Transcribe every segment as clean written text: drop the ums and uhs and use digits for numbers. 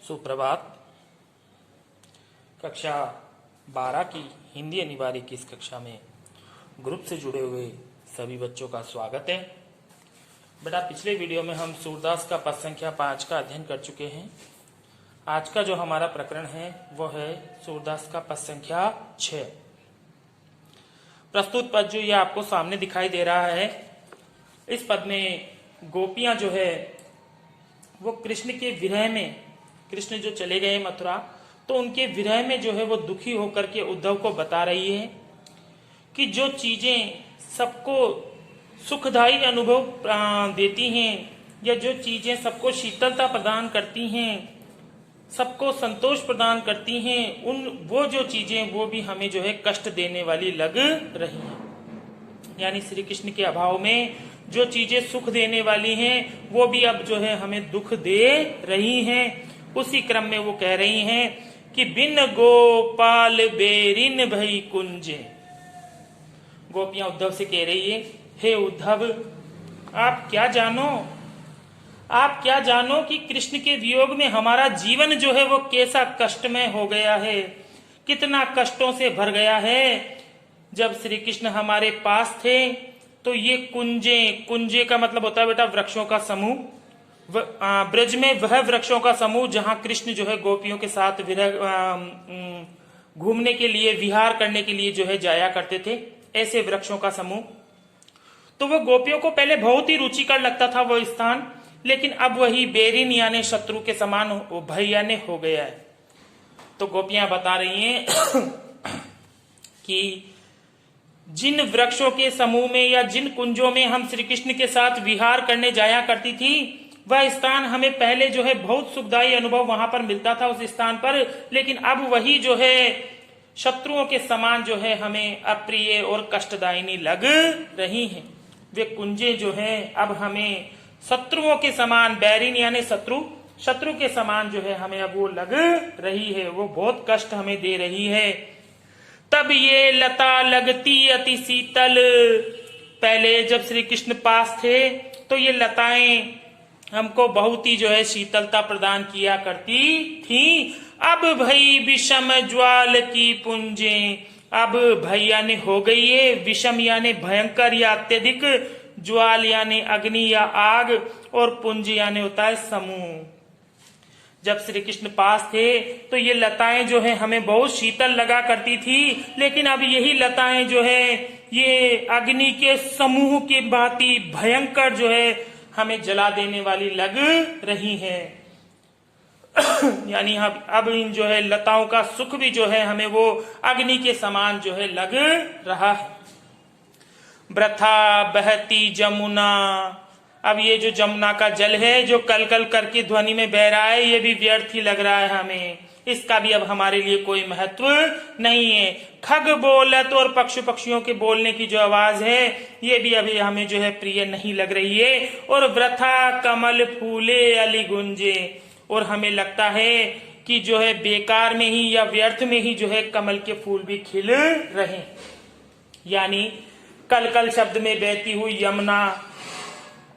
सुप्रभात। कक्षा 12 की हिंदी अनिवार्य की इस कक्षा में ग्रुप से जुड़े हुए सभी बच्चों का स्वागत है। बेटा, पिछले वीडियो में हम सूरदास का पद संख्या 5 का अध्ययन कर चुके हैं। आज का जो हमारा प्रकरण है वो है सूरदास का पद संख्या 6। प्रस्तुत पद जो ये आपको सामने दिखाई दे रहा है, इस पद में गोपियां जो है वो कृष्ण के विरह में, कृष्ण जो चले गए मथुरा, तो उनके विरह में जो है वो दुखी होकर के उद्धव को बता रही है कि जो चीजें सबको सुखदायी अनुभव देती हैं या जो चीजें सबको शीतलता प्रदान करती हैं, सबको संतोष प्रदान करती हैं, वो जो चीजें वो भी हमें जो है कष्ट देने वाली लग रही हैं। यानी श्री कृष्ण के अभाव में जो चीजें सुख देने वाली हैं वो भी अब जो है हमें दुख दे रही हैं। उसी क्रम में वो कह रही हैं कि बिन गोपाल बेरिन भई कुंजे। गोपियां उद्धव से कह रही है, हे उद्धव, आप क्या जानो कि कृष्ण के वियोग में हमारा जीवन जो है वो कैसा कष्टमय हो गया है, कितना कष्टों से भर गया है। जब श्री कृष्ण हमारे पास थे तो ये कुंजे का मतलब होता है बेटा वृक्षों का समूह। ब्रज में वह वृक्षों का समूह जहां कृष्ण जो है गोपियों के साथ घूमने के लिए, विहार करने के लिए जो है जाया करते थे, ऐसे वृक्षों का समूह। तो वह गोपियों को पहले बहुत ही रुचिकर लगता था वो स्थान, लेकिन अब वही बेरिन यानी शत्रु के समान भयाने हो गया है। तो गोपियां बता रही हैं कि जिन वृक्षों के समूह में या जिन कुंजों में हम श्री कृष्ण के साथ विहार करने जाया करती थी, वह स्थान हमें पहले जो है बहुत सुखदायी अनुभव वहां पर मिलता था उस स्थान पर, लेकिन अब वही जो है शत्रुओं के समान जो है हमें अप्रिय और कष्टदायिनी लग रही हैं। वे कुंजे जो है अब हमें शत्रुओं के समान, बैरिन यानी शत्रु के समान जो है हमें अब वो लग रही है, वो बहुत कष्ट हमें दे रही है। तब ये लता लगती अति शीतल। पहले जब श्री कृष्ण पास थे तो ये लताएं हमको बहुत ही जो है शीतलता प्रदान किया करती थी। अब भई विषम ज्वाल की पुंजे। अब भई यानी हो गई है, विषम यानी भयंकर या अत्यधिक, ज्वाल यानी अग्नि या आग, और पुंज यानी होता है समूह। जब श्री कृष्ण पास थे तो ये लताएं जो है हमें बहुत शीतल लगा करती थी, लेकिन अब यही लताएं जो है ये अग्नि के समूह की भांति भयंकर जो है हमें जला देने वाली लग रही हैं। यानी अब इन जो है लताओं का सुख भी जो है हमें वो अग्नि के समान जो है लग रहा है। वृथा बहती जमुना। अब ये जो जमुना का जल है जो कल कल करके ध्वनि में बह रहा है, ये भी व्यर्थ ही लग रहा है हमें, इसका भी अब हमारे लिए कोई महत्व नहीं है। खग बोलत और पक्षियों के बोलने की जो आवाज है ये भी अभी हमें जो है प्रिय नहीं लग रही है। और वृथा कमल फूले अली गुंजे। और हमें लगता है कि जो है बेकार में ही या व्यर्थ में ही जो है कमल के फूल भी खिल रहे। यानी कल कल शब्द में बहती हुई यमुना,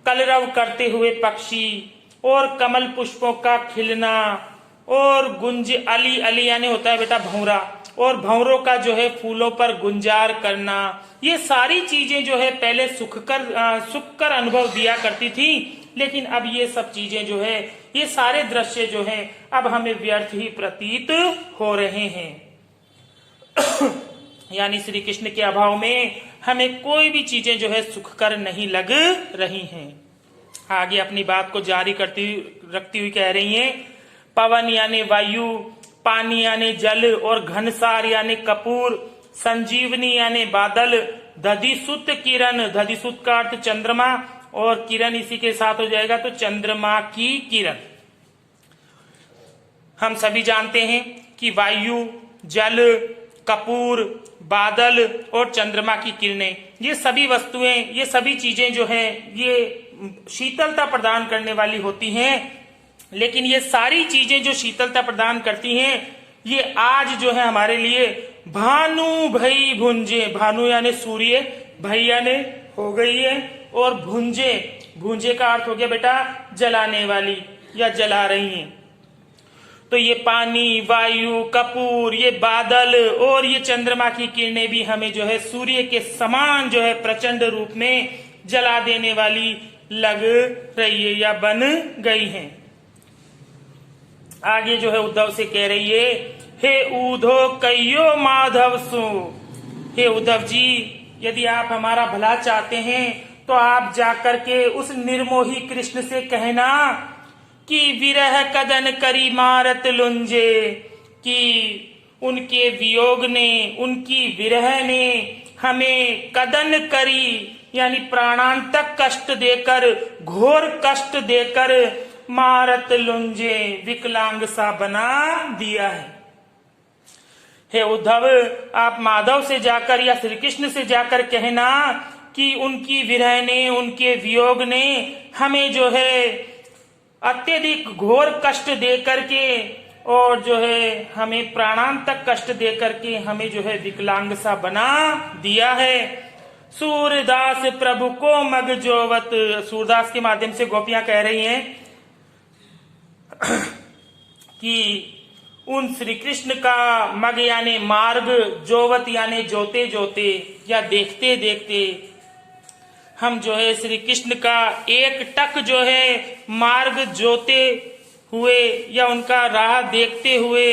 कलरव करते हुए पक्षी, और कमल पुष्पों का खिलना, और गुंज अली यानी होता है बेटा भंवरा, और भंवरों का जो है फूलों पर गुंजार करना, ये सारी चीजें जो है पहले सुखकर अनुभव दिया करती थी, लेकिन अब ये सब चीजें जो है, ये सारे दृश्य जो है अब हमें व्यर्थ ही प्रतीत हो रहे हैं। यानी श्री कृष्ण के अभाव में हमें कोई भी चीजें जो है सुखकर नहीं लग रही हैं। आगे अपनी बात को जारी रखती हुई कह रही हैं, पवन यानी वायु, पानी यानी जल, और घनसार यानी कपूर, संजीवनी यानी बादल, दधिसुत किरण, दधिसुत का अर्थ चंद्रमा, और किरण इसी के साथ हो जाएगा तो चंद्रमा की किरण। हम सभी जानते हैं कि वायु, जल, कपूर, बादल और चंद्रमा की किरणें, ये सभी वस्तुएं, ये सभी चीजें जो है ये शीतलता प्रदान करने वाली होती हैं, लेकिन ये सारी चीजें जो शीतलता प्रदान करती हैं ये आज जो है हमारे लिए भानु भई भुंजे, भानु यानी सूर्य, भई यानी हो गई है, और भुंजे का अर्थ हो गया बेटा जलाने वाली या जला रही हैं। तो ये पानी, वायु, कपूर, ये बादल और ये चंद्रमा की किरणें भी हमें जो है सूर्य के समान जो है प्रचंड रूप में जला देने वाली लग रही है या बन गई हैं। आगे जो है उद्धव से कह रही है, हे ऊधो कयो माधव सु। हे उद्धव जी, यदि आप हमारा भला चाहते हैं तो आप जाकर के उस निर्मोही कृष्ण से कहना कि विरह कदन करी मारत लुंजे, कि उनके वियोग ने, उनकी विरह ने हमें कदन करी यानी प्राणांतक कष्ट देकर, घोर कष्ट देकर मारत लुंजे, विकलांग सा बना दिया है। हे उद्धव, आप माधव से जाकर या श्री कृष्ण से जाकर कहना कि उनकी विरह ने, उनके वियोग ने हमें जो है अत्यधिक घोर कष्ट दे करके और जो है हमें प्राणांतक कष्ट दे करके हमें जो है विकलांग सा बना दिया है। सूरदास प्रभु को मग जोवत। सूरदास के माध्यम से गोपियां कह रही हैं कि उन श्री कृष्ण का मग यानी मार्ग, जोवत यानी जोते जोते या देखते देखते हम जो है श्री कृष्ण का एक टक जो है मार्ग जोते हुए या उनका राह देखते हुए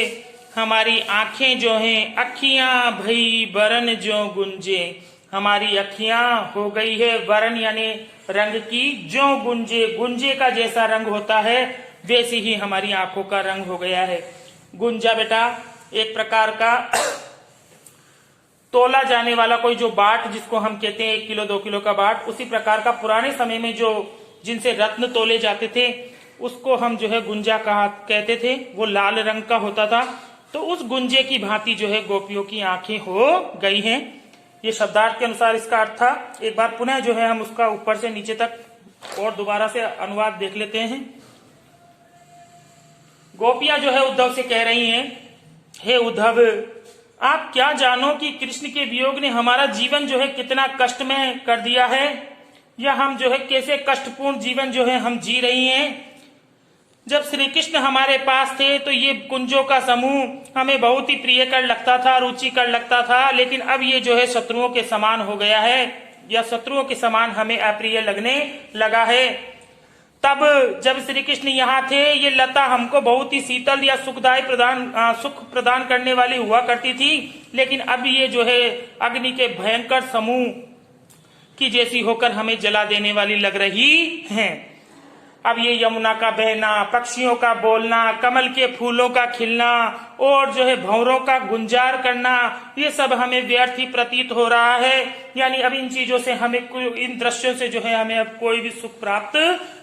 हमारी आंखें जो हैं, अखियां भई बरन जो गुंजे, हमारी अखियां हो गई है वरण यानी रंग की, जो गुंजे, गुंजे का जैसा रंग होता है वैसे ही हमारी आंखों का रंग हो गया है। गुंजा बेटा एक प्रकार का तोला जाने वाला कोई जो बाट जिसको हम कहते हैं 1 किलो 2 किलो का बाट, उसी प्रकार का पुराने समय में जो जिनसे रत्न तोले जाते थे उसको हम जो है गुंजा कहते थे। वो लाल रंग का होता था। तो उस गुंजे की भांति जो है गोपियों की आंखें हो गई हैं। ये शब्दार्थ के अनुसार इसका अर्थ था। एक बार पुनः जो है हम उसका ऊपर से नीचे तक और दोबारा से अनुवाद देख लेते हैं। गोपियां जो है उद्धव से कह रही हैं, हे उद्धव, आप क्या जानो कि कृष्ण के वियोग ने हमारा जीवन जो है कितना कष्टमय कर दिया है, या हम जो है कैसे कष्टपूर्ण जीवन जो है हम जी रही हैं। जब श्री कृष्ण हमारे पास थे तो ये कुंजों का समूह हमें बहुत ही प्रिय कर लगता था, रुचि कर लगता था, लेकिन अब ये जो है शत्रुओं के समान हो गया है या शत्रुओं के समान हमें अप्रिय लगने लगा है। तब जब श्री कृष्ण यहाँ थे ये लता हमको बहुत ही शीतल या सुख प्रदान करने वाली हुआ करती थी, लेकिन अब ये जो है अग्नि के भयंकर समूह की जैसी होकर हमें जला देने वाली लग रही हैं। अब ये यमुना का बहना, पक्षियों का बोलना, कमल के फूलों का खिलना और जो है भंवरों का गुंजार करना, ये सब हमें व्यर्थ ही प्रतीत हो रहा है। यानी अब इन चीजों से हमें, इन दृश्यों से जो है हमें अब कोई भी सुख प्राप्त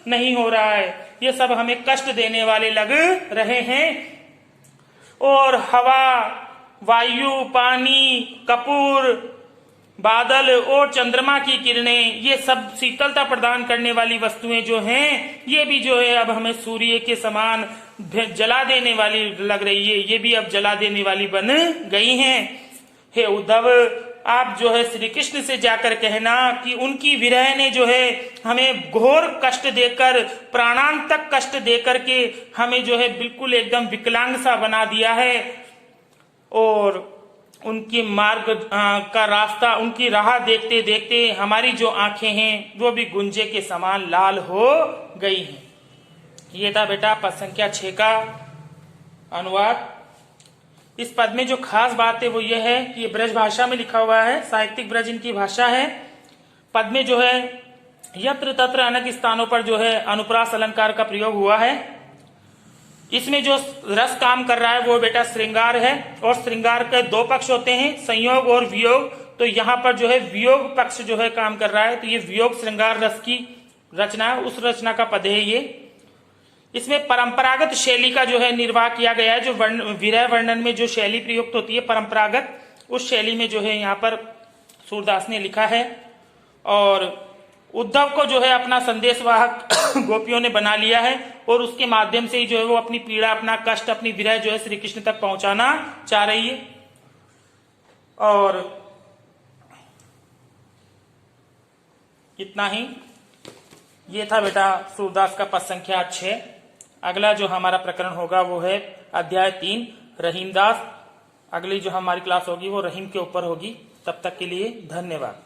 नहीं हो रहा है। ये सब हमें कष्ट देने वाले लग रहे हैं। और हवा, वायु, पानी, कपूर, बादल और चंद्रमा की किरणें, ये सब शीतलता प्रदान करने वाली वस्तुएं जो हैं, ये भी जो है अब हमें सूर्य के समान जला देने वाली लग रही है। ये भी अब जला देने वाली बन गई हैं। हे उद्धव, आप जो है श्री कृष्ण से जाकर कहना कि उनकी विरह ने जो है हमें घोर कष्ट देकर, प्राणांतक कष्ट देकर के हमें जो है बिल्कुल एकदम विकलांग सा बना दिया है। और उनकी मार्ग का रास्ता, उनकी राह देखते देखते हमारी जो आंखें हैं वो भी गुंजे के समान लाल हो गई हैं। ये था बेटा पद संख्या 6 का अनुवाद। इस पद में जो खास बात है वो ये है कि ये ब्रज भाषा में लिखा हुआ है, साहित्यिक ब्रज इनकी भाषा है। पद में जो है यत्र तत्र अनेक स्थानों पर जो है अनुप्रास अलंकार का प्रयोग हुआ है। इसमें जो रस काम कर रहा है वो बेटा श्रृंगार है, और श्रृंगार के 2 पक्ष होते हैं, संयोग और वियोग। तो यहाँ पर जो है वियोग पक्ष जो है काम कर रहा है, तो ये वियोग श्रृंगार रस की रचना है, उस रचना का पद है ये। इसमें परंपरागत शैली का जो है निर्वाह किया गया है। जो विरह वर्णन में जो शैली प्रयुक्त होती है परंपरागत, उस शैली में जो है यहाँ पर सूरदास ने लिखा है। और उद्धव को जो है अपना संदेशवाहक गोपियों ने बना लिया है, और उसके माध्यम से ही जो है वो अपनी पीड़ा, अपना कष्ट, अपनी विरह जो है श्री कृष्ण तक पहुंचाना चाह रही है। और इतना ही, ये था बेटा सूरदास का पद संख्या 6। अगला जो हमारा प्रकरण होगा वो है अध्याय 3 रहीमदास। अगली जो हमारी क्लास होगी वो रहीम के ऊपर होगी। तब तक के लिए धन्यवाद।